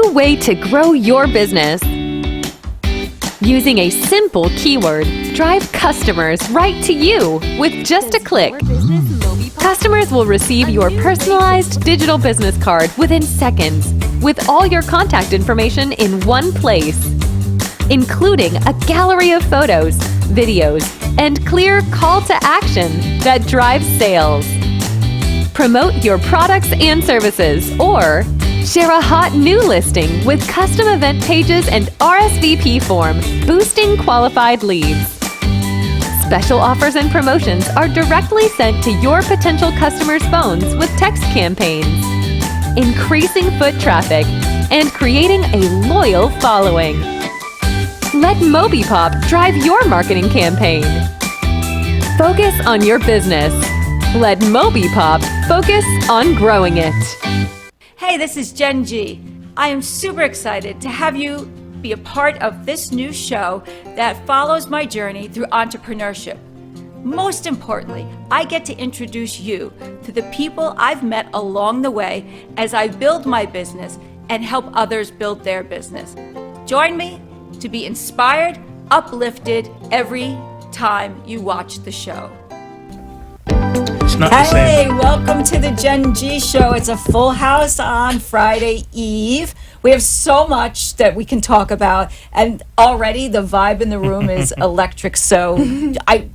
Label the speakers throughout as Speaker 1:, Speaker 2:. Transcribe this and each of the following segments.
Speaker 1: new way to grow your business. Using a simple keyword, drive customers right to you with just a click. Customers will receive your personalized digital business card within seconds with all your contact information in one place, including a gallery of photos, videos, and clear call to action that drives sales. Promote your products and services or share a hot new listing with custom event pages and RSVP form, boosting qualified leads. Special offers and promotions are directly sent to your potential customers' phones with text campaigns, increasing foot traffic and creating a loyal following. Let Mobipop drive your marketing campaign. Focus on your business. Let Mobipop focus on growing it.
Speaker 2: Hey, this is Jenn G. I am super excited to have you be a part of this new show that follows my journey through entrepreneurship. Most importantly, I get to introduce you to the people I've met along the way as I build my business and help others build their business. Join me to be inspired, uplifted every time you watch the show.
Speaker 3: It's not the
Speaker 2: Hey,
Speaker 3: same.
Speaker 2: welcome to the Jenn G Show. It's a full house on Friday Eve. We have so much that we can talk about, and already the vibe in the room is electric. So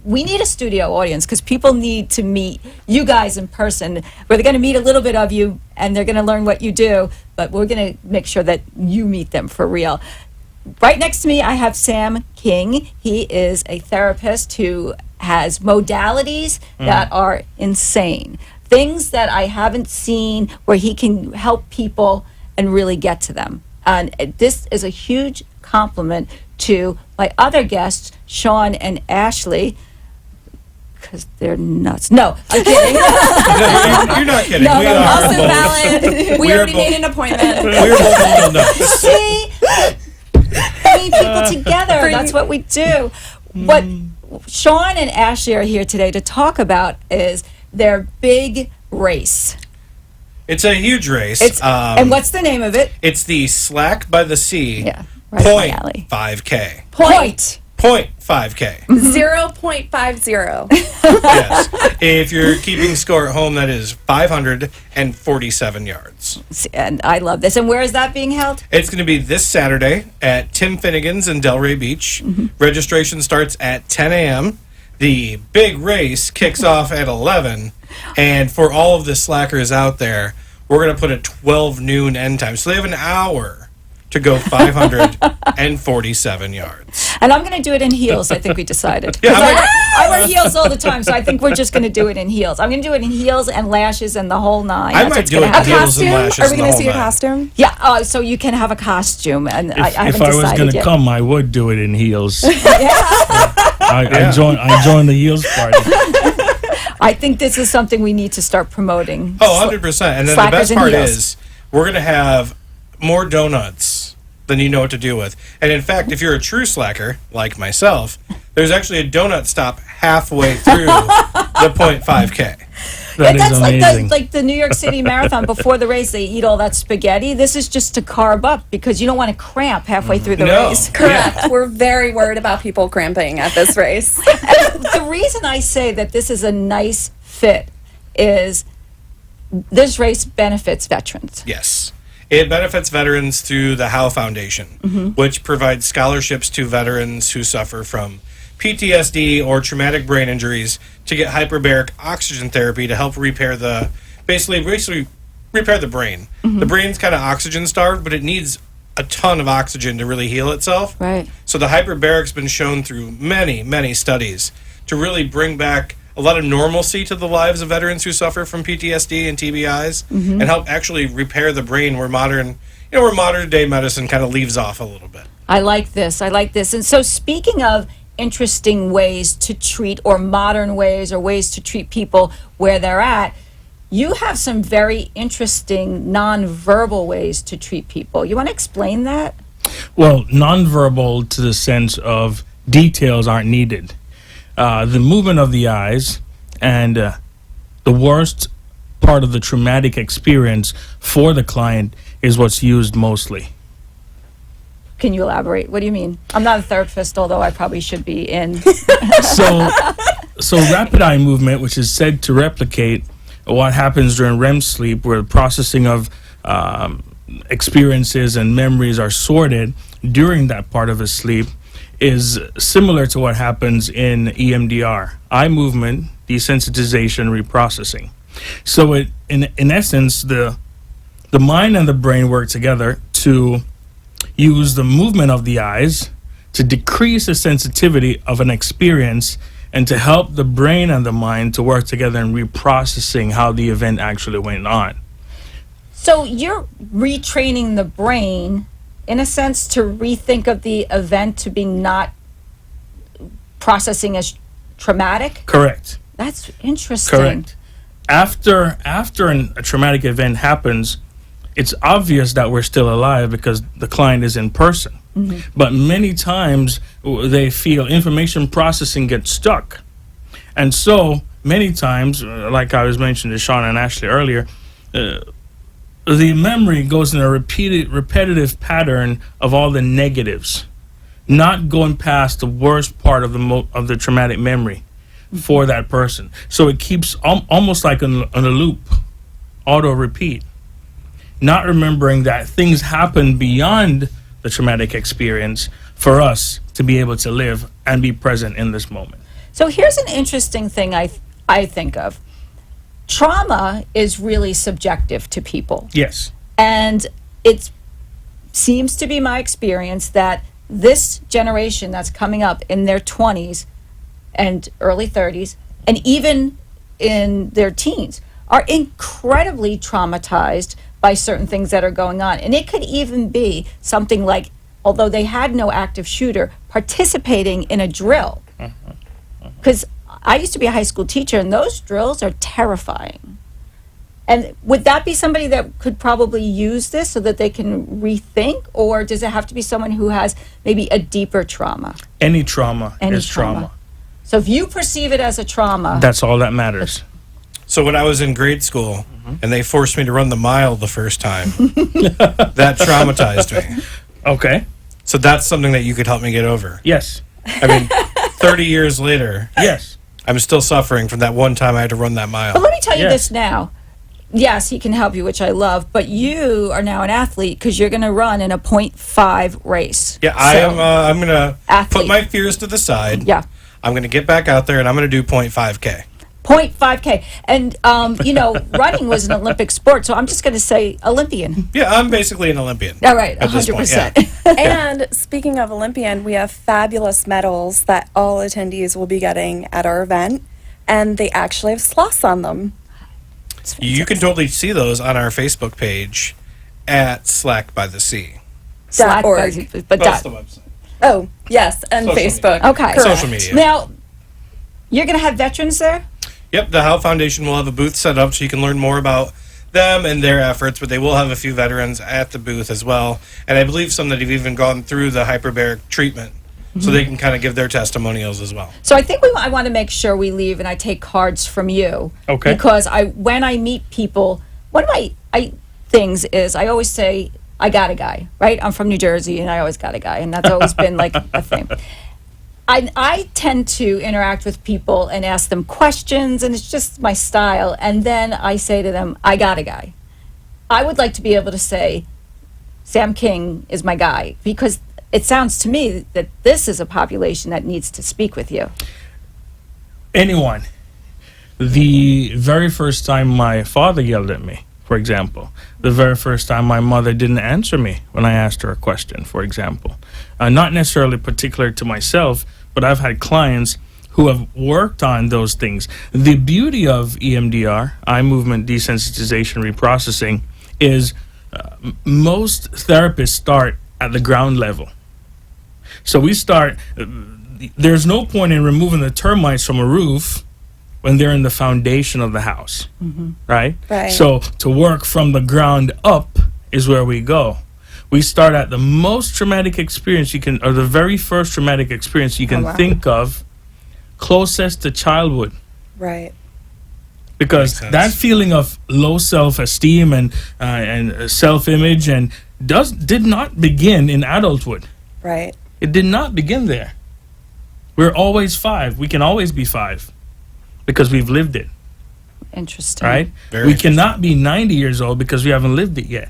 Speaker 2: we need a studio audience because people need to meet you guys in person. We're going to meet a little bit of you, and they're going to learn what you do, but we're going to make sure that you meet them for real. Right next to me, I have Sam King. He is a therapist who has modalities that are insane. Things that I haven't seen where he can help people and really get to them. And this is a huge compliment to my other guests, Sean and Ashley, because they're nuts. No, I'm kidding.
Speaker 3: No, you're not kidding.
Speaker 2: No,
Speaker 3: we
Speaker 2: no,
Speaker 3: are
Speaker 2: also
Speaker 3: both.
Speaker 4: valid. We already made an appointment.
Speaker 3: We're both a little nuts.
Speaker 2: See? Bringing people together. That's what we do. What Sean and Ashley are here today to talk about is their big race.
Speaker 3: It's a huge race.
Speaker 2: And what's the name of it?
Speaker 3: It's the Slack by the Sea.
Speaker 2: Yeah, right up my alley.
Speaker 3: 0.5K.
Speaker 2: Point.
Speaker 3: 0.5K.
Speaker 4: 0.50.
Speaker 3: Yes. If you're keeping score at home, that is 547 yards.
Speaker 2: And I love this. And where is that being held?
Speaker 3: It's going to be this Saturday at Tim Finnegan's in Delray Beach. Registration starts at 10 a.m. The big race kicks off at 11. And for all of the slackers out there, we're going to put a 12 noon end time. So they have an hour to go 547 yards.
Speaker 2: And I'm going to do it in heels, I think we decided.
Speaker 3: Yeah,
Speaker 2: 'Cause I wear heels all the time, so I think we're just going to do it in heels. I'm going to do it in heels and lashes and the whole nine.
Speaker 3: I
Speaker 2: That's
Speaker 3: might
Speaker 2: what's
Speaker 3: do
Speaker 2: gonna
Speaker 3: it in
Speaker 2: happen.
Speaker 3: heels and lashes.
Speaker 4: Are we
Speaker 3: going to
Speaker 4: see a costume?
Speaker 2: Yeah, so you can have a costume. And I haven't
Speaker 5: If I was
Speaker 2: decided
Speaker 5: going to
Speaker 2: yet.
Speaker 5: come, I would do it in heels.
Speaker 2: Yeah.
Speaker 5: I join the heels party.
Speaker 2: I think this is something we need to start promoting.
Speaker 3: Oh, 100%. And then the
Speaker 2: Slackers
Speaker 3: best
Speaker 2: and
Speaker 3: part
Speaker 2: heels.
Speaker 3: is we're going to have more donuts than you know what to do with. And in fact, if you're a true slacker, like myself, there's actually a donut stop halfway through the 0.5K.
Speaker 5: That is
Speaker 2: That's
Speaker 5: amazing.
Speaker 2: like the New York City Marathon. Before the race, they eat all that spaghetti. This is just to carb up because you don't want to cramp halfway through the
Speaker 3: No.
Speaker 2: race.
Speaker 4: Correct. We're very worried about people cramping at this race.
Speaker 2: The reason I say that this is a nice fit is this race benefits veterans.
Speaker 3: Yes. It benefits veterans through the Howe Foundation, which provides scholarships to veterans who suffer from PTSD or traumatic brain injuries to get hyperbaric oxygen therapy to help repair basically repair the brain. The brain's kind of oxygen starved, but it needs a ton of oxygen to really heal itself.
Speaker 2: Right.
Speaker 3: So the hyperbaric's been shown through many, many studies to really bring back a lot of normalcy to the lives of veterans who suffer from PTSD and TBIs and help actually repair the brain where modern day medicine kind of leaves off a little bit.
Speaker 2: I like this. And so speaking of interesting ways to treat or modern ways or ways to treat people where they're at, you have some very interesting nonverbal ways to treat people. You want to explain that?
Speaker 5: Well, nonverbal to the sense of details aren't needed. The movement of the eyes and the worst part of the traumatic experience for the client is what's used mostly.
Speaker 2: Can you elaborate? What do you mean? I'm not a therapist, although I probably should be in.
Speaker 5: So rapid eye movement, which is said to replicate what happens during REM sleep, where the processing of experiences and memories are sorted during that part of a sleep, is similar to what happens in EMDR, eye movement, desensitization, reprocessing. So in essence, the mind and the brain work together to use the movement of the eyes to decrease the sensitivity of an experience and to help the brain and the mind to work together in reprocessing how the event actually went on.
Speaker 2: So you're retraining the brain, in a sense, to rethink of the event to be not processing as traumatic?
Speaker 5: Correct.
Speaker 2: That's interesting.
Speaker 5: Correct. After a traumatic event happens, it's obvious that we're still alive because the client is in person. Mm-hmm. But many times they feel information processing gets stuck. And so many times, like I was mentioning to Sean and Ashley earlier, the memory goes in a repetitive pattern of all the negatives, not going past the worst part of the traumatic memory for that person. So it keeps almost like on a loop, auto repeat, not remembering that things happen beyond the traumatic experience for us to be able to live and be present in this moment.
Speaker 2: So here's an interesting thing I think of. Trauma is really subjective to people.
Speaker 5: Yes.
Speaker 2: And it seems to be my experience that this generation that's coming up in their 20s and early 30s, and even in their teens, are incredibly traumatized by certain things that are going on. And it could even be something like, although they had no active shooter, participating in a drill. Because I used to be a high school teacher, and those drills are terrifying. And would that be somebody that could probably use this so that they can rethink, or does it have to be someone who has maybe a deeper trauma?
Speaker 5: Any trauma is trauma.
Speaker 2: So if you perceive it as a trauma,
Speaker 5: that's all that matters.
Speaker 3: So when I was in grade school and they forced me to run the mile the first time, that traumatized me.
Speaker 5: Okay.
Speaker 3: So that's something that you could help me get over.
Speaker 5: Yes.
Speaker 3: I mean, 30 years later,
Speaker 5: yes,
Speaker 3: I'm still suffering from that one time I had to run that mile.
Speaker 2: But let me tell you this now. Yes, he can help you, which I love, but you are now an athlete because you're going to run in a 0.5 race.
Speaker 3: Yeah, I'm going to put my fears to the side.
Speaker 2: Yeah.
Speaker 3: I'm going to get back out there and I'm going to do 0.5K.
Speaker 2: 0.5K. And, running was an Olympic sport, so I'm just going to say Olympian.
Speaker 3: Yeah, I'm basically an Olympian.
Speaker 2: All right, 100%.
Speaker 4: And speaking of Olympian, we have fabulous medals that all attendees will be getting at our event, and they actually have sloths on them.
Speaker 3: You can totally see those on our Facebook page at Slack by the Sea.
Speaker 4: .org.
Speaker 2: But
Speaker 3: That's the website.
Speaker 4: Oh, yes, and
Speaker 3: Social
Speaker 4: Facebook.
Speaker 2: media. Okay.
Speaker 4: Correct.
Speaker 3: Social media.
Speaker 2: Now, you're going to have veterans there?
Speaker 3: Yep, the Howe Foundation will have a booth set up so you can learn more about them and their efforts, but they will have a few veterans at the booth as well. And I believe some that have even gone through the hyperbaric treatment, so they can kind of give their testimonials as well.
Speaker 2: So I think I want to make sure we leave and I take cards from you.
Speaker 5: Okay.
Speaker 2: Because when I meet people, one of my things is I always say, I got a guy, right? I'm from New Jersey and I always got a guy, and that's always been like a thing. I tend to interact with people and ask them questions, and it's just my style. And then I say to them, I got a guy. I would like to be able to say, Sam King is my guy, because it sounds to me that this is a population that needs to speak with you.
Speaker 5: Anyone. The very first time my father yelled at me, for example. The very first time my mother didn't answer me when I asked her a question, for example. Not necessarily particular to myself, but I've had clients who have worked on those things. The beauty of EMDR, eye movement desensitization reprocessing, is most therapists start at the ground level. So we start, there's no point in removing the termites from a roof when they're in the foundation of the house, right?
Speaker 4: Right.
Speaker 5: So to work from the ground up is where we go. We start at the most traumatic experience you can, or the very first traumatic experience you can think of, closest to childhood.
Speaker 4: Right.
Speaker 5: Because that feeling of low self-esteem and self-image and did not begin in adulthood.
Speaker 4: Right.
Speaker 5: It did not begin there. We're always 5. We can always be 5 because we've lived it,
Speaker 2: Interesting.
Speaker 5: right?
Speaker 3: Very
Speaker 5: We cannot be 90 years old because we haven't lived it yet.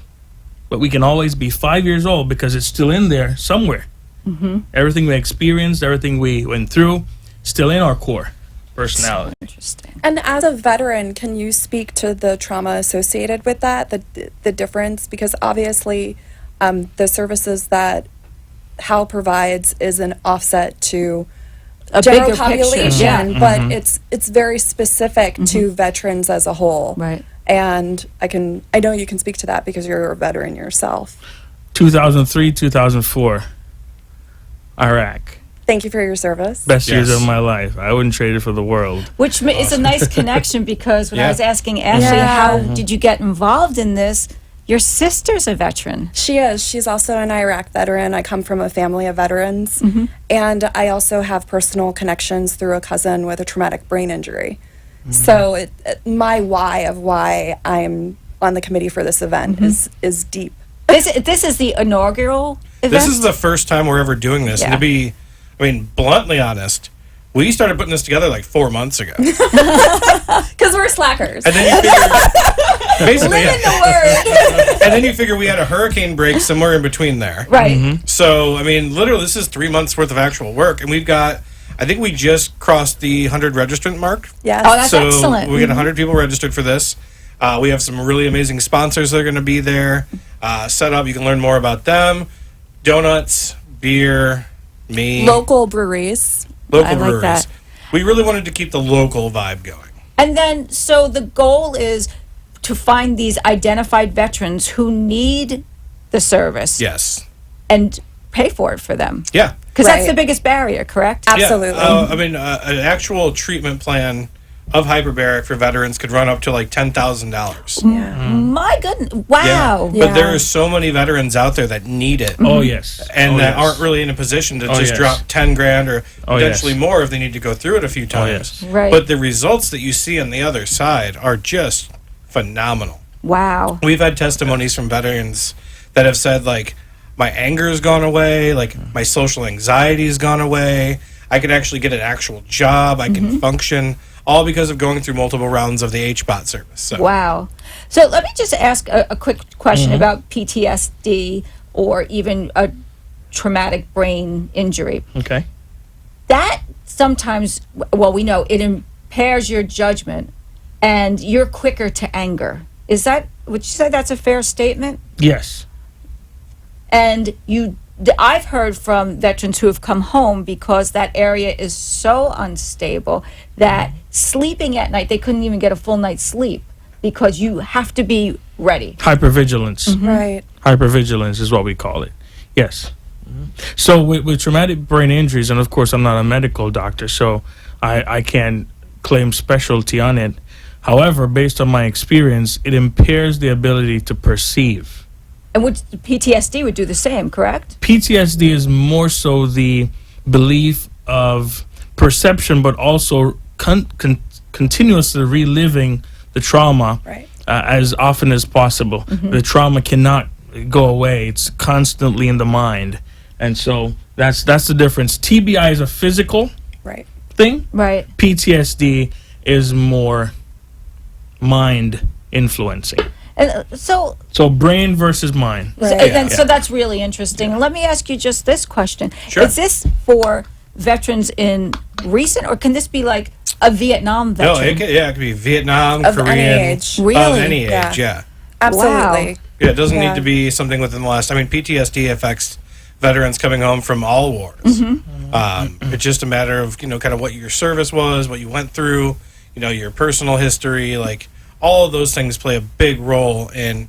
Speaker 5: But we can always be 5 years old because it's still in there somewhere. Everything we experienced, everything we went through, still in our core personality.
Speaker 2: Interesting.
Speaker 4: And as a veteran, can you speak to the trauma associated with that, the difference? Because obviously, the services that HAL provides is an offset to
Speaker 2: A
Speaker 4: general
Speaker 2: bigger picture,
Speaker 4: population,
Speaker 2: yeah.
Speaker 4: but it's very specific to veterans as a whole.
Speaker 2: Right.
Speaker 4: And I know you can speak to that because you're a veteran yourself.
Speaker 5: 2003, 2004, Iraq.
Speaker 4: Thank you for your service.
Speaker 5: Best years
Speaker 3: Yes.
Speaker 5: of my life. I wouldn't trade it for the world.
Speaker 2: Which is a nice connection because when I
Speaker 3: Yeah.
Speaker 2: was asking Ashley,
Speaker 4: Yeah.
Speaker 2: how did you get involved in this? Your sister's a veteran.
Speaker 4: She is. She's also an Iraq veteran. I come from a family of veterans. And I also have personal connections through a cousin with a traumatic brain injury. So my why of why I'm on the committee for this event is deep.
Speaker 2: This is the inaugural event?
Speaker 3: This is the first time we're ever doing this. And
Speaker 2: Yeah.
Speaker 3: to be, bluntly honest, we started putting this together like 4 months ago.
Speaker 4: Because we're slackers.
Speaker 3: And then you figure, basically,
Speaker 2: Live in
Speaker 3: yeah.
Speaker 2: the word.
Speaker 3: And then you figure we had a hurricane break somewhere in between there.
Speaker 2: Right.
Speaker 3: So, literally, this is 3 months worth of actual work. And we've got, I think we just crossed the 100 registrant mark.
Speaker 4: Yes.
Speaker 2: Oh, that's
Speaker 3: So
Speaker 2: excellent.
Speaker 3: we got 100 people registered for this. We have some really amazing sponsors that are going to be there. Set up. You can learn more about them. Donuts, beer, me.
Speaker 4: Local breweries.
Speaker 3: Local
Speaker 2: I like
Speaker 3: breweries.
Speaker 2: that.
Speaker 3: We really wanted to keep the local vibe going.
Speaker 2: And then, so the goal is to find these identified veterans who need the service
Speaker 3: Yes.
Speaker 2: and pay for it for them.
Speaker 3: Yeah.
Speaker 2: Because that's
Speaker 4: Right.
Speaker 2: the biggest barrier, correct?
Speaker 4: Absolutely.
Speaker 3: Yeah. An actual treatment plan of hyperbaric for veterans could run up to like $10,000.
Speaker 2: My goodness. Wow.
Speaker 4: Yeah.
Speaker 3: But there are so many veterans out there that need it.
Speaker 5: Oh, yes.
Speaker 3: And
Speaker 5: Oh,
Speaker 3: that
Speaker 5: yes.
Speaker 3: aren't really in a position to
Speaker 5: Oh,
Speaker 3: just
Speaker 5: yes.
Speaker 3: drop 10 grand or
Speaker 5: Oh,
Speaker 3: potentially
Speaker 5: yes.
Speaker 3: more if they need to go through it a few times.
Speaker 5: yes.
Speaker 2: Right.
Speaker 3: But the results that you see on the other side are just phenomenal.
Speaker 2: Wow.
Speaker 3: We've had testimonies from veterans that have said, like, my anger's gone away, like, my social anxiety's gone away, I can actually get an actual job, I can function, all because of going through multiple rounds of the HBOT service. So.
Speaker 2: Wow. So let me just ask a quick question about PTSD or even a traumatic brain injury.
Speaker 5: Okay.
Speaker 2: That sometimes, well, we know it impairs your judgment and you're quicker to anger. Would you say that's a fair statement?
Speaker 5: Yes.
Speaker 2: And I've heard from veterans who have come home because that area is so unstable that sleeping at night, they couldn't even get a full night's sleep because you have to be ready.
Speaker 5: Hypervigilance.
Speaker 4: Right.
Speaker 5: Hypervigilance is what we call it. Yes. So with traumatic brain injuries, and of course I'm not a medical doctor, so I can't claim specialty on it. However, based on my experience, it impairs the ability to perceive.
Speaker 2: And which PTSD would do the same, correct?
Speaker 5: PTSD is more so the belief of perception, but also continuously reliving the trauma
Speaker 4: Right.
Speaker 5: as often as possible. The trauma cannot go away; it's constantly in the mind, and so that's the difference. TBI is a physical
Speaker 4: Right.
Speaker 5: thing.
Speaker 2: Right.
Speaker 5: PTSD is more mind influencing.
Speaker 2: And so
Speaker 5: brain versus mind.
Speaker 4: Right.
Speaker 2: So that's really interesting. Let me ask you just this question.
Speaker 3: Sure.
Speaker 2: Is this for veterans in recent, or can this be like a Vietnam
Speaker 3: No,
Speaker 2: veteran?
Speaker 3: it could be Vietnam,
Speaker 4: Of
Speaker 3: Korean.
Speaker 4: any age.
Speaker 2: Really?
Speaker 3: Of any age,
Speaker 4: Yeah.
Speaker 3: yeah.
Speaker 4: Absolutely.
Speaker 3: Yeah, it doesn't
Speaker 4: Yeah.
Speaker 3: need to be something within the last. PTSD affects veterans coming home from all wars. It's just a matter of kind of what your service was, what you went through, your personal history, like all of those things play a big role in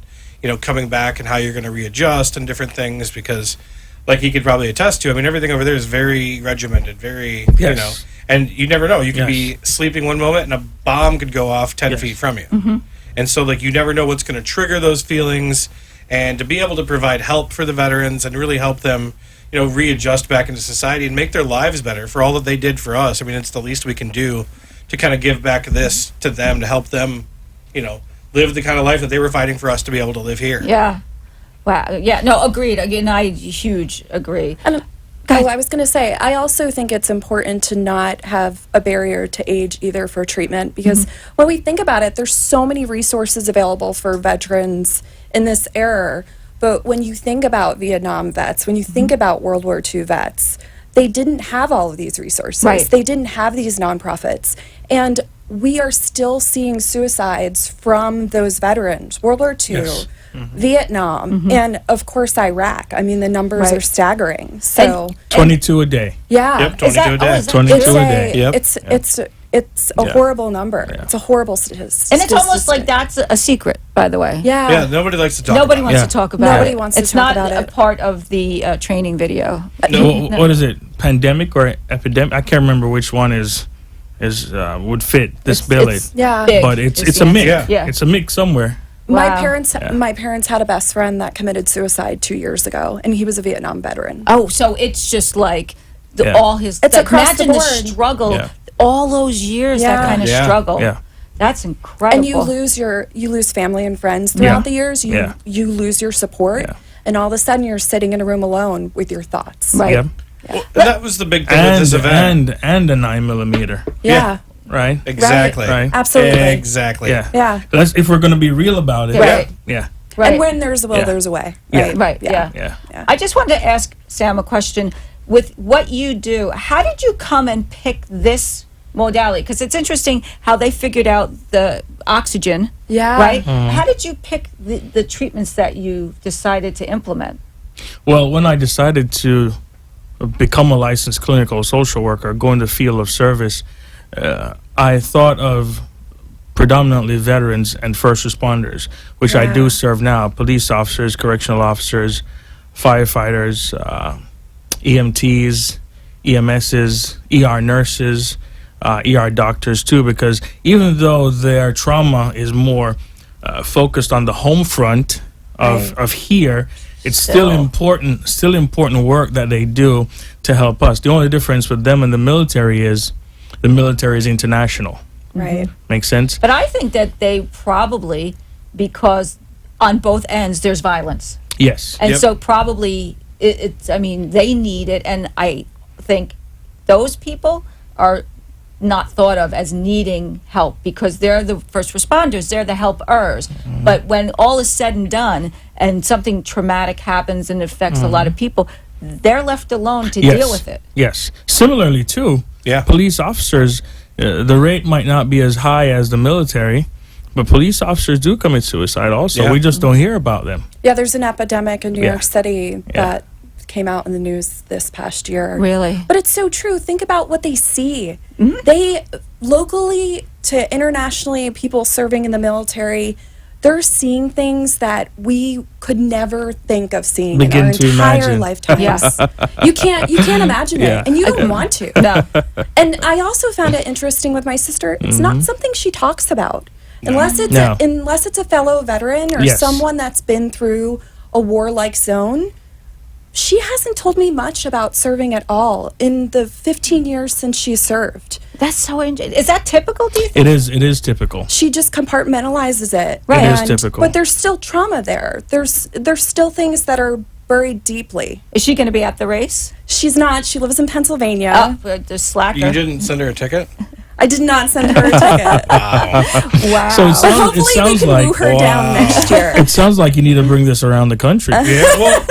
Speaker 3: coming back and how you're going to readjust and different things because, like he could probably attest to, everything over there is very regimented, very
Speaker 5: Yes.
Speaker 3: and you never know. You could
Speaker 5: Yes.
Speaker 3: be sleeping one moment and a bomb could go off 10 feet from you. And so, you never know what's going to trigger those feelings. And to be able to provide help for the veterans and really help them, readjust back into society and make their lives better for all that they did for us. It's the least we can do to kind of give back this to them to help them, live the kind of life that they were fighting for us to be able to live here.
Speaker 2: Yeah. Wow. Yeah. No. Agreed. Again, I huge agree.
Speaker 4: And I was going to say, I also think it's important to not have a barrier to age either for treatment, because when we think about it, there's so many resources available for veterans in this era. But when you think about Vietnam vets, when you think about World War II vets, they didn't have all of these resources.
Speaker 2: Right.
Speaker 4: They didn't have these nonprofits. And we are still seeing suicides from those veterans. World War II.
Speaker 5: Yes.
Speaker 4: Vietnam, and of course Iraq. I mean, the numbers are staggering. So
Speaker 5: 22 a day.
Speaker 4: yeah,
Speaker 3: Yep, 22 a day.
Speaker 5: 22
Speaker 4: it's
Speaker 5: a day.
Speaker 3: Yep.
Speaker 4: It's a horrible number. It's a horrible statistic.
Speaker 2: And it's almost like that's a secret, by the way.
Speaker 3: Yeah, nobody likes to talk
Speaker 2: Nobody
Speaker 3: about
Speaker 2: wants
Speaker 5: Yeah.
Speaker 2: to talk about it.
Speaker 4: Nobody wants to
Speaker 2: it's
Speaker 4: talk
Speaker 2: not
Speaker 4: about
Speaker 2: a
Speaker 4: it.
Speaker 2: part of the training video.
Speaker 5: What is it? Pandemic or epidemic? I can't remember which one is would fit this billing.
Speaker 2: It's
Speaker 4: Yeah.
Speaker 2: big.
Speaker 5: But it's
Speaker 2: is
Speaker 5: a
Speaker 2: the
Speaker 5: mix.
Speaker 2: answer. Yeah.
Speaker 5: It's a mix somewhere.
Speaker 4: My
Speaker 2: Wow.
Speaker 4: parents had a best friend that committed suicide 2 years ago, and he was a Vietnam veteran.
Speaker 2: Oh, so it's just like
Speaker 5: Yeah.
Speaker 2: all his.
Speaker 4: It's across the
Speaker 2: imagine
Speaker 4: board.
Speaker 2: struggle,
Speaker 5: Yeah.
Speaker 2: all those years, that
Speaker 4: Yeah.
Speaker 2: kind of
Speaker 3: Yeah.
Speaker 2: struggle.
Speaker 5: Yeah.
Speaker 2: That's incredible.
Speaker 4: And you lose family and friends throughout
Speaker 5: Yeah.
Speaker 4: the years.
Speaker 5: Yeah.
Speaker 4: You lose your support,
Speaker 5: Yeah.
Speaker 4: and all of a sudden you're sitting in a room alone with your thoughts.
Speaker 2: Right.
Speaker 5: Yep.
Speaker 3: Well, that was the big thing with this event.
Speaker 5: And a 9mm,
Speaker 4: Yeah.
Speaker 5: right?
Speaker 3: Exactly.
Speaker 5: Right.
Speaker 4: Absolutely.
Speaker 3: Exactly.
Speaker 5: Yeah.
Speaker 4: Yeah.
Speaker 5: That's if we're going to be real about it.
Speaker 2: Right.
Speaker 5: Yeah.
Speaker 2: Right.
Speaker 4: And when there's a will,
Speaker 5: Yeah.
Speaker 4: there's a way.
Speaker 5: Yeah.
Speaker 4: Right.
Speaker 2: Right. Yeah.
Speaker 5: Yeah.
Speaker 2: I just wanted to ask Sam a question. With what you do, how did you come and pick this modality? Because it's interesting how they figured out the oxygen.
Speaker 4: Yeah.
Speaker 2: Right. How did you pick the treatments that you decided to implement?
Speaker 5: Well, when I decided to become a licensed clinical social worker, go in the field of service, I thought of predominantly veterans and first responders, which I do serve now, police officers, correctional officers, firefighters, EMTs, EMSs, ER nurses, ER doctors too, because even though their trauma is more focused on the home front of here, it's still important work that they do to help us. The only difference with them and the military is international.
Speaker 4: Right.
Speaker 5: Makes sense?
Speaker 2: But I think that they probably, because on both ends there's violence.
Speaker 5: Yes.
Speaker 2: And
Speaker 3: Yep.
Speaker 2: so probably it's, I mean, they need it. And I think those people are not thought of as needing help because they're the first responders, they're the helpers. But when all is said and done and something traumatic happens and affects a lot of people, they're left alone to deal with it.
Speaker 5: Yes. Similarly, too,
Speaker 3: Yeah.
Speaker 5: police officers, the rate might not be as high as the military, but police officers do commit suicide also.
Speaker 3: Yeah.
Speaker 5: We just don't hear about them.
Speaker 4: Yeah, there's an epidemic in New
Speaker 5: Yeah.
Speaker 4: York City
Speaker 5: Yeah.
Speaker 4: that came out in the news this past year.
Speaker 2: Really?
Speaker 4: But it's so true. Think about what they see. They, locally to internationally, people serving in the military, they're seeing things that we could never think of seeing
Speaker 5: Begin
Speaker 4: in our
Speaker 5: to
Speaker 4: entire
Speaker 5: imagine.
Speaker 4: lifetimes.
Speaker 2: Yes.
Speaker 4: You can't imagine
Speaker 5: Yeah.
Speaker 4: it, and you don't want to.
Speaker 2: No.
Speaker 4: And I also found it interesting with my sister. It's not something she talks about, unless it's
Speaker 5: No.
Speaker 4: unless it's a fellow veteran or
Speaker 5: Yes.
Speaker 4: someone that's been through a war-like zone. She hasn't told me much about serving at all in the 15 years since she served.
Speaker 2: That's so interesting. Is that typical, do you think?
Speaker 5: It is typical.
Speaker 4: She just compartmentalizes it.
Speaker 2: Right.
Speaker 5: It is
Speaker 4: And-
Speaker 5: typical.
Speaker 4: But there's still trauma there. There's still things that are buried deeply.
Speaker 2: Is she going to be at the race?
Speaker 4: She's not. She lives in Pennsylvania.
Speaker 2: Oh, the slacker.
Speaker 3: You didn't send her a ticket?
Speaker 4: I did not send her a ticket.
Speaker 2: Wow.
Speaker 5: So it
Speaker 4: But
Speaker 5: sounds,
Speaker 4: hopefully we
Speaker 5: sounds
Speaker 4: can
Speaker 5: like
Speaker 4: woo her down next year.
Speaker 5: it sounds like you need to bring this around the country.
Speaker 3: Yeah, well,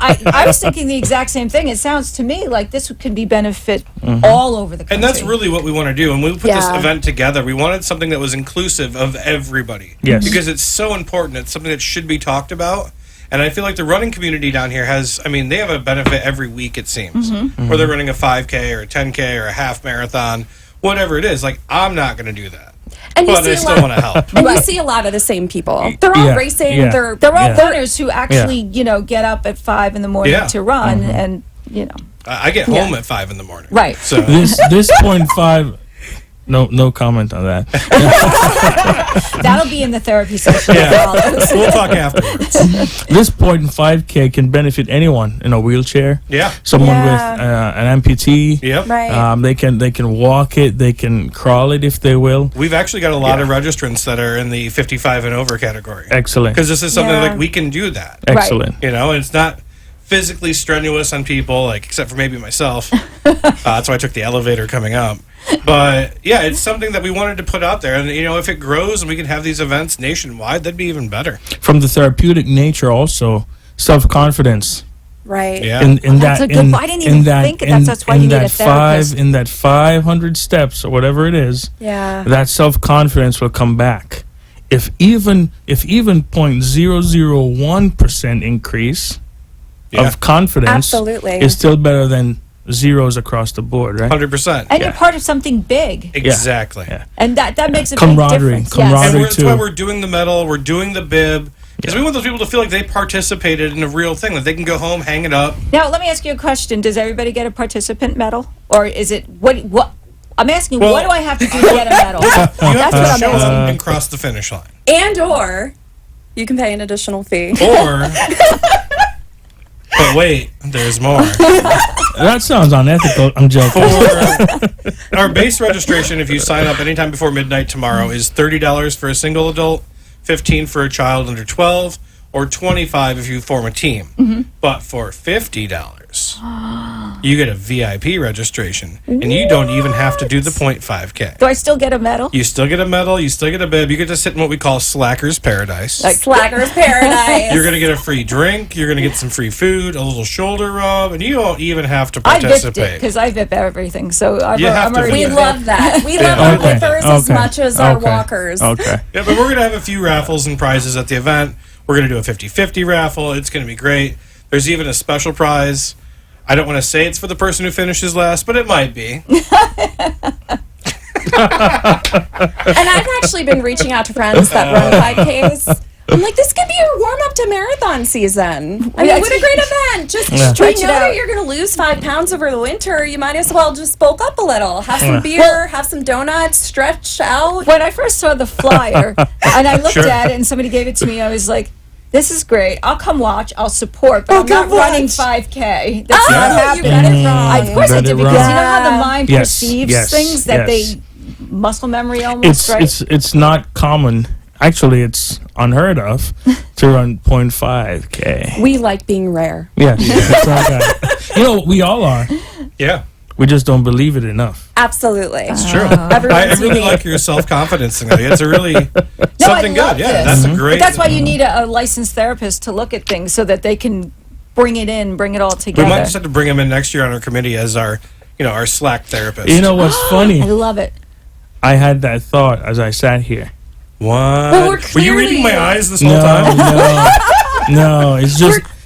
Speaker 2: I was thinking the exact same thing. It sounds to me like this could be benefit all over the country.
Speaker 3: and that's really what we want to do. When we put this
Speaker 4: Yeah.
Speaker 3: event together, we wanted something that was inclusive of everybody.
Speaker 5: Yes.
Speaker 3: Because it's so important. It's something that should be talked about. And I feel like the running community down here has, I mean, they have a benefit every week, it seems. Where they're running a 5K or a 10K or a half marathon, whatever it is. Like, I'm not going to do that.
Speaker 4: And you
Speaker 3: But
Speaker 4: see
Speaker 3: I
Speaker 4: a
Speaker 3: still
Speaker 4: lot-
Speaker 3: want to help.
Speaker 4: And you see a lot of the same people. They're all
Speaker 5: Yeah,
Speaker 4: racing.
Speaker 5: yeah.
Speaker 2: They're all
Speaker 5: Yeah.
Speaker 2: runners who actually, get up at 5 in the morning
Speaker 3: Yeah.
Speaker 2: to run, and
Speaker 3: I get home at 5 in the morning.
Speaker 2: Right.
Speaker 3: So,
Speaker 5: This 0.5 No comment on that.
Speaker 2: That'll be in the therapy session.
Speaker 3: Yeah.
Speaker 2: That follows.
Speaker 3: We'll talk afterwards.
Speaker 5: This 0.5K can benefit anyone in a wheelchair.
Speaker 3: Yeah.
Speaker 5: Someone
Speaker 4: Yeah.
Speaker 5: with an amputee.
Speaker 3: Yep.
Speaker 4: Right.
Speaker 5: They can walk it. They can crawl it if they will.
Speaker 3: We've actually got a lot of registrants that are in the 55 and over category.
Speaker 5: Excellent.
Speaker 3: Because this is something
Speaker 4: Yeah.
Speaker 3: like we can do that.
Speaker 5: Excellent.
Speaker 3: You know, and it's not physically strenuous on people, like except for maybe myself. That's why I took the elevator coming up. But yeah, it's something that we wanted to put out there, and you know, if it grows and we can have these events nationwide, that'd be even better.
Speaker 5: From the therapeutic nature, also self-confidence.
Speaker 4: Right.
Speaker 3: Yeah.
Speaker 2: That's a good- I didn't even think that that's why you need a therapist.
Speaker 5: In that 500 steps or whatever it is,
Speaker 4: Yeah.
Speaker 5: that self-confidence will come back. If even 0.001% increase
Speaker 3: Yeah.
Speaker 5: of confidence
Speaker 4: Absolutely.
Speaker 5: is still better than zeros across the board, right?
Speaker 3: 100%.
Speaker 2: And you're part of something big.
Speaker 3: Exactly.
Speaker 5: Yeah.
Speaker 2: And that makes a
Speaker 5: Camaraderie,
Speaker 2: big difference.
Speaker 5: camaraderie.
Speaker 3: And that's
Speaker 5: too.
Speaker 3: why we're doing the medal, we're doing the bib, because we want those people to feel like they participated in a real thing, that they can go home, hang it up.
Speaker 2: Now, let me ask you a question. Does everybody get a participant medal? Or is it, what I'm asking,
Speaker 3: Well-
Speaker 2: what do I have to do to get a medal?
Speaker 3: You have
Speaker 2: That's
Speaker 3: to
Speaker 2: what I'm
Speaker 3: show up
Speaker 2: asking.
Speaker 3: and cross the finish line.
Speaker 4: Or you can pay an additional fee.
Speaker 3: Or, but wait, there's more.
Speaker 5: That sounds unethical. I'm joking.
Speaker 3: For our base registration, if you sign up anytime before midnight tomorrow, is $30 for a single adult, $15 for a child under 12, or $25 if you form a team. But for $50, you get a VIP registration, and you don't even have to do the 0.5K.
Speaker 2: Do I still get a medal?
Speaker 3: You still get a medal, you still get a bib, you get to sit in what we call Slacker's Paradise.
Speaker 4: Slacker's Paradise.
Speaker 3: You're going to get a free drink, you're going to get some free food, a little shoulder rub, and you don't even have to
Speaker 2: I vipped it
Speaker 3: participate.
Speaker 2: because I vip everything. So I'm
Speaker 3: You have to
Speaker 2: already.
Speaker 4: We
Speaker 3: vip.
Speaker 4: love that. We love
Speaker 3: Yeah.
Speaker 4: our
Speaker 5: Okay.
Speaker 4: whippers as
Speaker 5: Okay.
Speaker 4: much as our
Speaker 5: Okay.
Speaker 4: walkers.
Speaker 5: Okay.
Speaker 3: Yeah, but we're going to have a few raffles and prizes at the event. We're going to do a 50-50 raffle. It's going to be great. There's even a special prize. I don't want to say it's for the person who finishes last, but it might be.
Speaker 4: And I've actually been reaching out to friends that run 5Ks. I'm like, this could be your warm up to marathon season. I mean, what a great event. Just we
Speaker 2: Stretch it
Speaker 4: know
Speaker 2: out.
Speaker 4: that you're going to lose 5 pounds over the winter. You might as well just bulk up a little. Have some beer, have some donuts, stretch out.
Speaker 2: When I first saw the flyer and I looked
Speaker 3: Sure.
Speaker 2: at it and somebody gave it to me, I was like, this is great. I'll come watch. I'll support, but I'm not
Speaker 4: come
Speaker 2: running
Speaker 4: watch.
Speaker 2: 5K. That's
Speaker 4: Oh,
Speaker 2: not
Speaker 4: you
Speaker 2: happening.
Speaker 4: got it wrong.
Speaker 2: Of course I
Speaker 5: Got
Speaker 2: did,
Speaker 5: it
Speaker 2: because you know how the
Speaker 4: wrong.
Speaker 2: mind
Speaker 5: Yes,
Speaker 2: perceives
Speaker 5: yes,
Speaker 2: things that
Speaker 5: yes.
Speaker 2: they muscle memory almost, right?
Speaker 5: It's not common. Actually, it's unheard of to run 0.5K.
Speaker 4: We like being rare.
Speaker 5: Yes, that's our guy. You know, we all are.
Speaker 3: Yeah,
Speaker 5: We just don't believe it enough.
Speaker 4: Absolutely.
Speaker 3: it's true.
Speaker 4: Everyone's
Speaker 3: I really
Speaker 4: unique.
Speaker 3: like your self-confidence thing. It's a really
Speaker 2: No,
Speaker 3: something
Speaker 2: I love
Speaker 3: good. Yeah,
Speaker 2: this.
Speaker 3: that's a great.
Speaker 2: But that's why you need a licensed therapist to look at things so that they can bring it in, bring it all
Speaker 3: we
Speaker 2: together.
Speaker 3: might just have to bring him in next year on our committee as our, our Slack therapist.
Speaker 5: You know what's funny?
Speaker 2: I love it.
Speaker 5: I had that thought as I sat here.
Speaker 3: what?
Speaker 4: Well, we're
Speaker 3: Were you reading my
Speaker 4: clearly-
Speaker 3: eyes this whole
Speaker 5: No,
Speaker 3: time?
Speaker 5: no.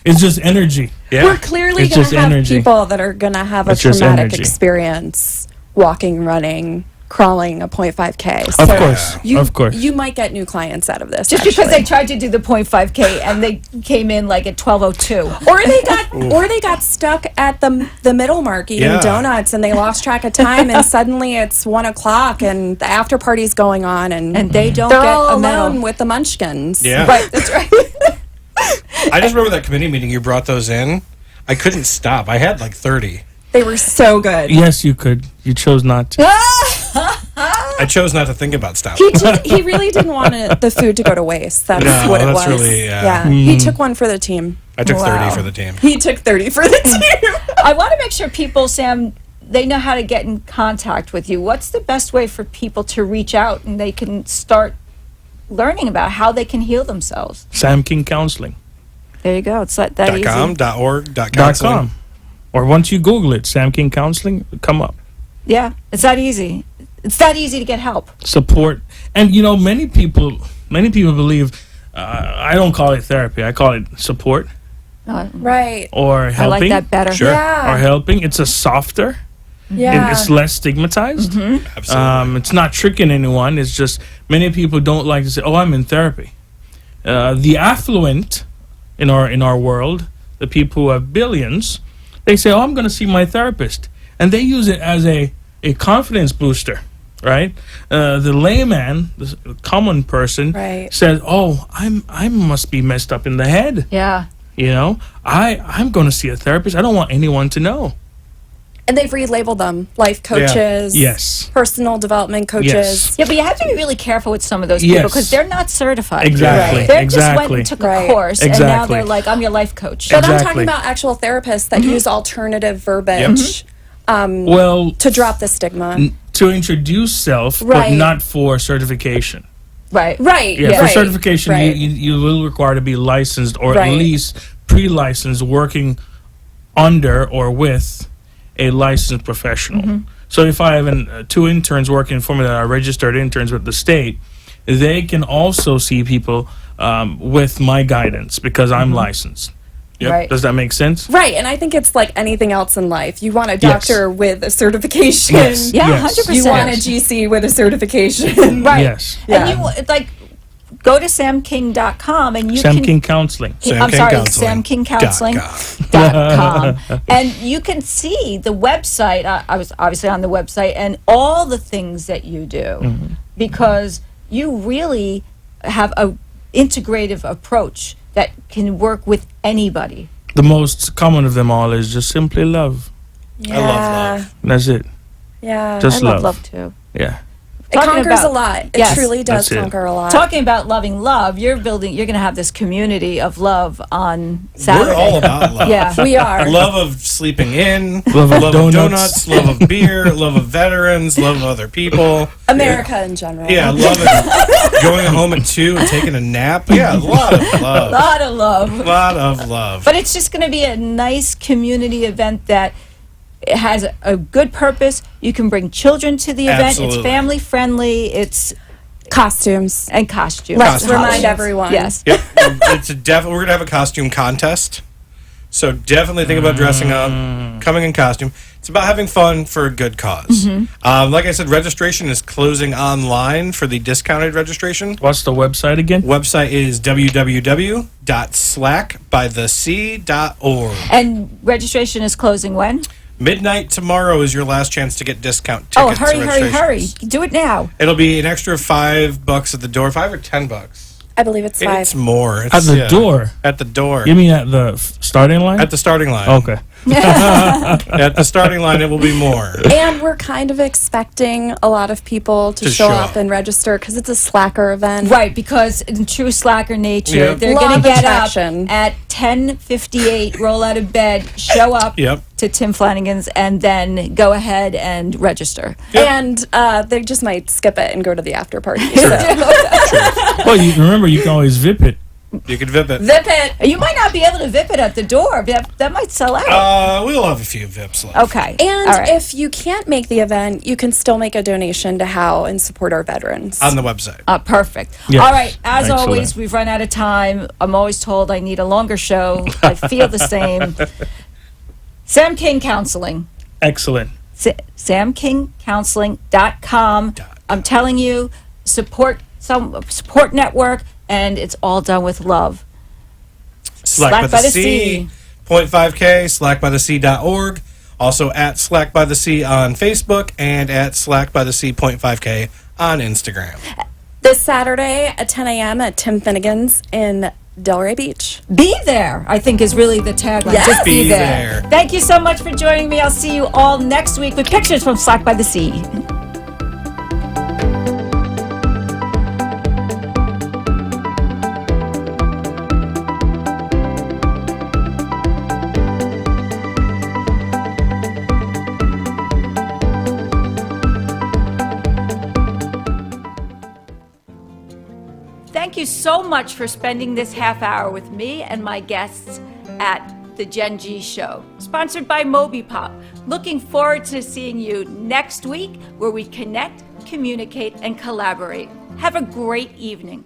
Speaker 5: It's just energy.
Speaker 3: Yeah.
Speaker 4: We're clearly
Speaker 5: It's
Speaker 4: going
Speaker 5: just
Speaker 4: to have
Speaker 5: energy.
Speaker 4: people that are going to have a
Speaker 5: It's just
Speaker 4: traumatic
Speaker 5: energy.
Speaker 4: experience walking, running, crawling a 0.5K.
Speaker 5: Of
Speaker 4: So
Speaker 5: course.
Speaker 4: You,
Speaker 5: Of course.
Speaker 4: You might get new clients out of this.
Speaker 2: Just because
Speaker 4: actually.
Speaker 2: they tried to do the 0.5K and they came in like at 12:02.
Speaker 4: or they got stuck at the middle mark eating
Speaker 3: Yeah.
Speaker 4: donuts and they lost track of time and suddenly it's 1 o'clock and the after party's going on and
Speaker 2: They don't
Speaker 4: they're
Speaker 2: get
Speaker 4: all
Speaker 2: a medal.
Speaker 4: alone with the munchkins.
Speaker 3: Yeah.
Speaker 2: Right, that's right.
Speaker 3: I just remember that committee meeting you brought those in. I couldn't stop. I had like 30.
Speaker 4: They were so good.
Speaker 5: Yes, you could. You chose not to.
Speaker 3: I chose not to think about stopping.
Speaker 4: He really didn't want the food to go to waste. That's
Speaker 3: No,
Speaker 4: what it
Speaker 3: that's
Speaker 4: was.
Speaker 3: really,
Speaker 4: He took one for the team.
Speaker 3: I took
Speaker 2: Wow.
Speaker 3: 30 for the team.
Speaker 4: He took 30 for the team.
Speaker 2: I want to make sure people, Sam, they know how to get in contact with you. What's the best way for people to reach out and they can start learning about how they can heal themselves?
Speaker 5: Sam King Counseling.
Speaker 2: There you go. It's that easy.
Speaker 3: .com, .org,
Speaker 5: .com. Or once you Google it, Sam King Counseling, come up.
Speaker 2: Yeah, it's that easy. It's that easy to get help.
Speaker 5: Support. And you know, many people believe, I don't call it therapy, I call it support
Speaker 4: Right.
Speaker 5: or
Speaker 2: I
Speaker 5: helping.
Speaker 2: like that better.
Speaker 3: Sure.
Speaker 4: Yeah.
Speaker 5: Or helping. It's a softer.
Speaker 4: Yeah.
Speaker 5: It's less stigmatized.
Speaker 3: Absolutely.
Speaker 5: It's not tricking anyone. It's just many people don't like to say, "Oh, I'm in therapy." The affluent in our world, the people who have billions, they say, "Oh, I'm going to see my therapist," and they use it as a confidence booster. right? The layman, the common person,
Speaker 4: Right.
Speaker 5: says, "Oh, I must be messed up in the head."
Speaker 2: Yeah.
Speaker 5: You know, I'm going to see a therapist. I don't want anyone to know.
Speaker 4: And they've relabeled them life coaches,
Speaker 5: Yes.
Speaker 4: personal development coaches.
Speaker 5: Yes.
Speaker 2: Yeah, but you have to be really careful with some of those people
Speaker 5: Yes.
Speaker 2: because they're not certified.
Speaker 5: Exactly.
Speaker 4: Right.
Speaker 2: They just went
Speaker 5: Exactly.
Speaker 2: and took a
Speaker 4: Right.
Speaker 2: course, and now
Speaker 5: Exactly.
Speaker 2: they're like, I'm your life coach.
Speaker 4: But I'm
Speaker 5: Exactly.
Speaker 4: talking about actual therapists that use alternative verbiage
Speaker 5: Well,
Speaker 4: to drop the stigma.
Speaker 5: to introduce self, but
Speaker 4: Right.
Speaker 5: not for certification.
Speaker 2: Right.
Speaker 4: Right.
Speaker 5: Yeah,
Speaker 4: yeah.
Speaker 5: for
Speaker 4: Right.
Speaker 5: certification,
Speaker 4: Right.
Speaker 5: you will require to be licensed or
Speaker 4: Right.
Speaker 5: at least pre-licensed, working under or with a licensed professional. So if I have two interns working for me that are registered interns with the state, they can also see people with my guidance because I'm licensed. Yep.
Speaker 2: Right.
Speaker 5: Does that make sense?
Speaker 4: Right, and I think it's like anything else in life. You want a
Speaker 5: Yes.
Speaker 4: doctor with a certification.
Speaker 5: Yes.
Speaker 2: Yeah,
Speaker 5: Yes.
Speaker 2: 100%.
Speaker 4: You want a GC with a certification.
Speaker 2: Right.
Speaker 5: Yes.
Speaker 4: Yeah.
Speaker 2: And you, like, go to samking.com and you
Speaker 5: Sam
Speaker 2: can...
Speaker 5: King Counseling.
Speaker 2: I'm sorry, samkingcounseling.com. And you can see the website. I was obviously on the website and all the things that you do because you really have a integrative approach that can work with anybody.
Speaker 5: The most common of them all is just simply love.
Speaker 4: Yeah.
Speaker 3: I love love.
Speaker 5: That's it.
Speaker 4: Yeah.
Speaker 5: Just
Speaker 2: I love
Speaker 5: love.
Speaker 2: love too.
Speaker 5: Yeah.
Speaker 4: It
Speaker 2: Talking
Speaker 4: conquers
Speaker 2: about-
Speaker 4: a lot. It
Speaker 2: Yes.
Speaker 4: truly does
Speaker 5: That's it.
Speaker 4: conquer a lot.
Speaker 2: Talking about loving love, you're going to have this community of love on Saturday.
Speaker 3: We're all about love.
Speaker 2: Yeah.
Speaker 4: We are.
Speaker 3: Love of sleeping in,
Speaker 5: Love of donuts.
Speaker 3: love of beer, love of veterans, love of other people.
Speaker 4: America in general.
Speaker 3: Yeah, love of going home at 2 and taking a nap. Yeah, a lot of love.
Speaker 2: lot of love.
Speaker 3: A lot of love.
Speaker 2: But it's just going to be a nice community event that it has a good purpose. You can bring children to the event.
Speaker 3: Absolutely.
Speaker 2: It's family friendly. It's
Speaker 4: Costumes.
Speaker 2: and costumes.
Speaker 4: Let's
Speaker 3: Costumes.
Speaker 4: remind everyone.
Speaker 2: Yes.
Speaker 3: Yep, it's a we're gonna have a costume contest, so definitely think about dressing up, coming in costume. It's about having fun for a good cause. Like I said, registration is closing online for the discounted registration.
Speaker 5: What's the website again?
Speaker 3: Website is www.slackbythesea.org.
Speaker 2: And registration is closing when?
Speaker 3: Midnight tomorrow is your last chance to get discount
Speaker 2: Oh,
Speaker 3: tickets.
Speaker 2: hurry,
Speaker 3: and
Speaker 2: hurry, hurry.
Speaker 3: registrations.
Speaker 2: Do it now.
Speaker 3: It'll be an extra $5 at the door, $5 or $10.
Speaker 4: I believe it's 5.
Speaker 3: It's more.
Speaker 5: At the door.
Speaker 3: At the door.
Speaker 5: You mean at the starting line?
Speaker 3: At the starting line.
Speaker 5: Okay.
Speaker 3: At the starting line, it will be more.
Speaker 4: And we're kind of expecting a lot of people to
Speaker 3: To
Speaker 4: show
Speaker 3: show
Speaker 4: up
Speaker 3: up.
Speaker 4: and register because it's a slacker event.
Speaker 2: Right, because in true slacker nature,
Speaker 3: Yep.
Speaker 2: they're
Speaker 4: Law
Speaker 2: going
Speaker 4: of
Speaker 2: to get
Speaker 4: attraction.
Speaker 2: up at 10:58, roll out of bed, show up
Speaker 3: Yep.
Speaker 2: to Tim Flanagan's, and then go ahead and register.
Speaker 3: Yep.
Speaker 4: And they just might skip it and go to the after party. So.
Speaker 5: Well, you remember you can always VIP it.
Speaker 3: You can VIP it.
Speaker 4: Zip it.
Speaker 2: You might not be able to VIP it at the door. That might sell out.
Speaker 3: We'll have a few VIPs left.
Speaker 2: Okay.
Speaker 4: And
Speaker 2: All right.
Speaker 4: if you can't make the event, you can still make a donation to How and support our veterans.
Speaker 3: On the website.
Speaker 2: Perfect.
Speaker 5: Yes.
Speaker 2: All right. As
Speaker 5: Excellent.
Speaker 2: always, we've run out of time. I'm always told I need a longer show. I feel the same. Sam King Counseling.
Speaker 5: Excellent.
Speaker 2: SamKingCounseling.com. I'm telling you, support network, and it's all done with love.
Speaker 3: Slack by the Sea. 0.5K, slackbythesea.org. Also at Slack by the Sea on Facebook and at Slack by the Sea 0.5K on Instagram.
Speaker 4: This Saturday at 10 a.m. at Tim Finnegan's in Delray Beach.
Speaker 2: Be there, I think, is really the tagline.
Speaker 4: Yes.
Speaker 2: Just be
Speaker 3: Be
Speaker 2: there.
Speaker 3: there.
Speaker 2: Thank you so much for joining me. I'll see you all next week with pictures from Slack by the Sea. Thank you so much for spending this half hour with me and my guests at the Jenn G Show, sponsored by Mobipop. Looking forward to seeing you next week where we connect, communicate, and collaborate. Have a great evening.